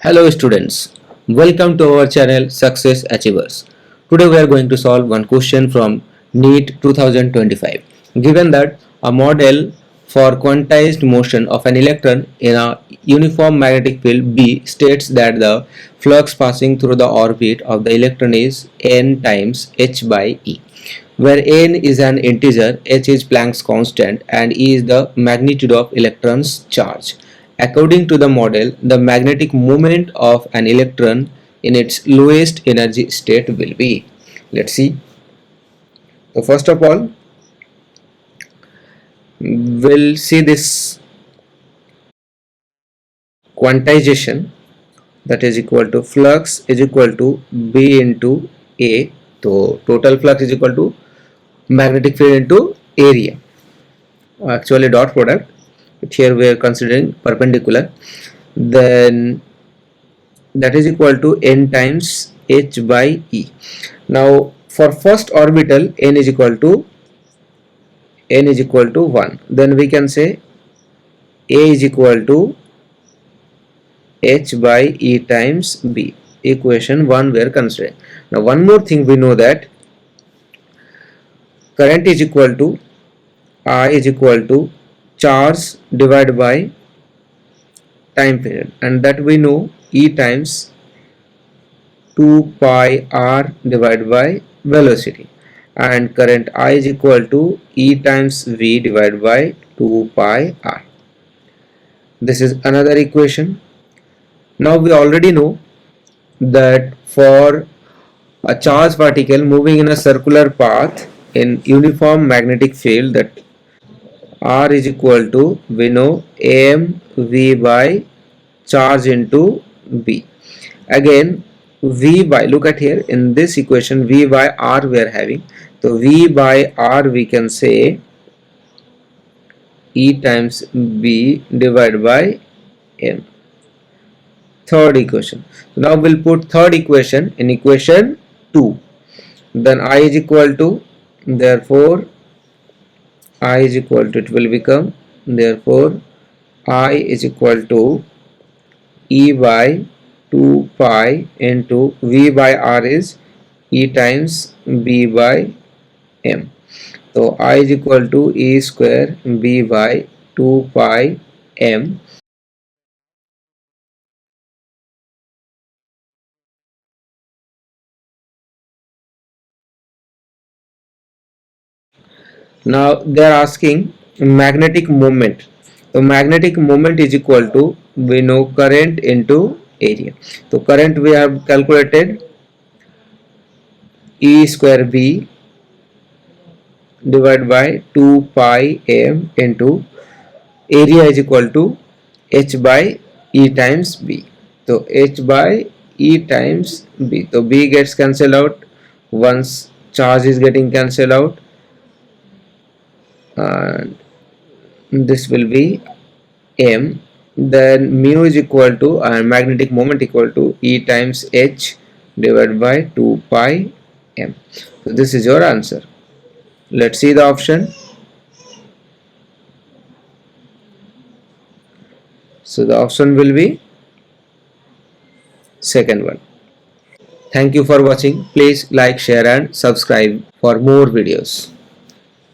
Hello students, welcome to our channel Success Achievers. Today we are going to solve one question from NEET 2025. Given that a model for quantized motion of an electron in a uniform magnetic field B states that the flux passing through the orbit of the electron is n times h by e, where n is an integer, h is Planck's constant, and e is the magnitude of electron's charge. According to the model, the magnetic moment of an electron in its lowest energy state will be. Let's see. So first of all, we'll see this quantization, that is equal to flux is equal to B into A. So total flux is equal to magnetic field into area, actually dot product, but here we are considering perpendicular. Then that is equal to n times h by e. Now for first orbital n is equal to 1, then we can say a is equal to h by e times b. Equation 1 we are considering. Now one more thing, we know that current is equal to I is equal to charge divided by time period, and that we know E times 2 pi r divided by velocity, and current I is equal to E times V divided by 2 pi r. This is another equation. Now we already know that for a charged particle moving in a circular path in uniform magnetic field, that R is equal to, we know, am V by charge into B. Again V by, look at here in this equation, V by R we are having. So V by R we can say E times B divided by M. Third equation. So now we'll put third equation in equation 2. Then I is equal to, therefore I is equal to, it will become, therefore I is equal to E by 2 pi into V by R is E times B by M. So I is equal to E square B by 2 pi M. Now they are asking magnetic moment. So magnetic moment is equal to, we know, current into area. So current we have calculated E square B divided by 2 pi M into area is equal to H by E times B. So H by E times B. So B gets cancelled out once charge is getting cancelled out, and this will be M. Then mu is equal to, and magnetic moment equal to, E times H divided by 2 pi M. So this is your answer. Let's see the option. So the option will be second one. Thank you for watching. Please like, share and subscribe for more videos.